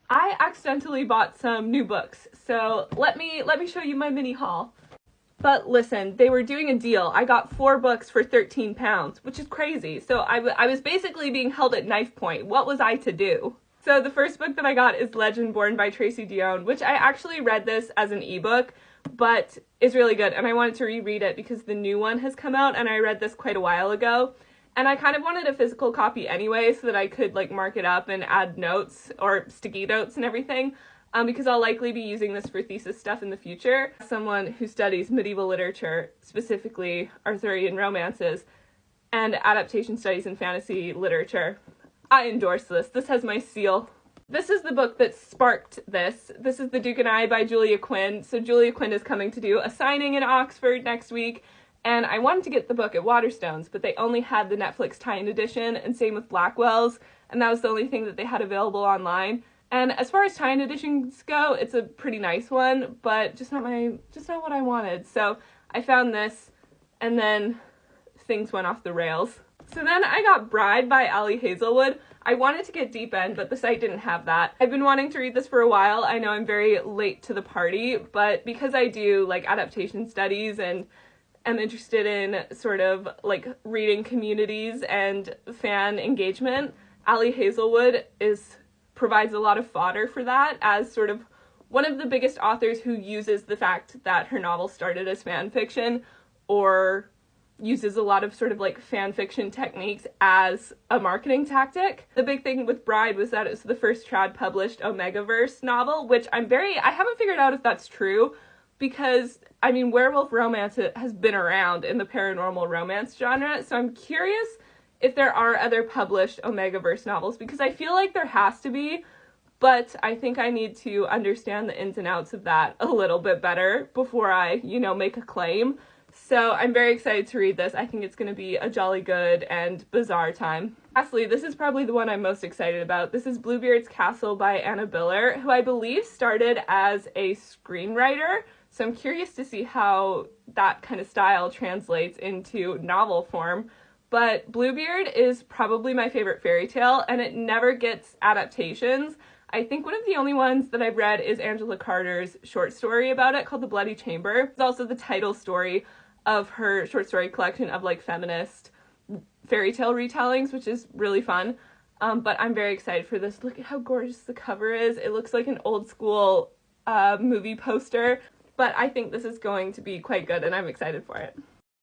I accidentally bought some new books, so let me show you my mini haul. But listen, they were doing a deal. I got 4 books for £13, which is crazy. So I was basically being held at knife point. What was I to do? So the first book that I got is Legendborn by Tracy Deonn, which I actually read this as an ebook, but it's really good, and I wanted to reread it because the new one has come out, and I read this quite a while ago. And I kind of wanted a physical copy anyway so that I could like mark it up and add notes or sticky notes and everything, because I'll likely be using this for thesis stuff in the future. Someone who studies medieval literature, specifically Arthurian romances, and adaptation studies in fantasy literature, I endorse this. This has my seal. This is the book that sparked this. This is The Duke and I by Julia Quinn. So Julia Quinn is coming to do a signing in Oxford next week, and I wanted to get the book at Waterstones, but they only had the Netflix tie-in edition, and same with Blackwell's, and that was the only thing that they had available online. And as far as tie-in editions go, it's a pretty nice one, but just not what I wanted. So I found this, and then things went off the rails. So then I got Bride by Ali Hazelwood. I wanted to get Deep End, but the site didn't have that. I've been wanting to read this for a while. I know I'm very late to the party, but because I do like adaptation studies and am interested in sort of like reading communities and fan engagement, Ali Hazelwood provides a lot of fodder for that as sort of one of the biggest authors who uses the fact that her novel started as fan fiction, or uses a lot of sort of like fan fiction techniques as a marketing tactic. The big thing with Bride was that it was the first trad published Omegaverse novel, which I haven't figured out if that's true, because I mean, werewolf romance has been around in the paranormal romance genre, so I'm curious if there are other published Omegaverse novels, because I feel like there has to be, but I think I need to understand the ins and outs of that a little bit better before I, make a claim. So I'm very excited to read this. I think it's going to be a jolly good and bizarre time. Lastly, this is probably the one I'm most excited about. This is Bluebeard's Castle by Anna Biller, who I believe started as a screenwriter. So I'm curious to see how that kind of style translates into novel form. But Bluebeard is probably my favorite fairy tale, and it never gets adaptations. I think one of the only ones that I've read is Angela Carter's short story about it called The Bloody Chamber. It's also the title story of her short story collection of like feminist fairy tale retellings, which is really fun. But I'm very excited for this. Look at how gorgeous the cover is. It looks like an old school movie poster, but I think this is going to be quite good, and I'm excited for it.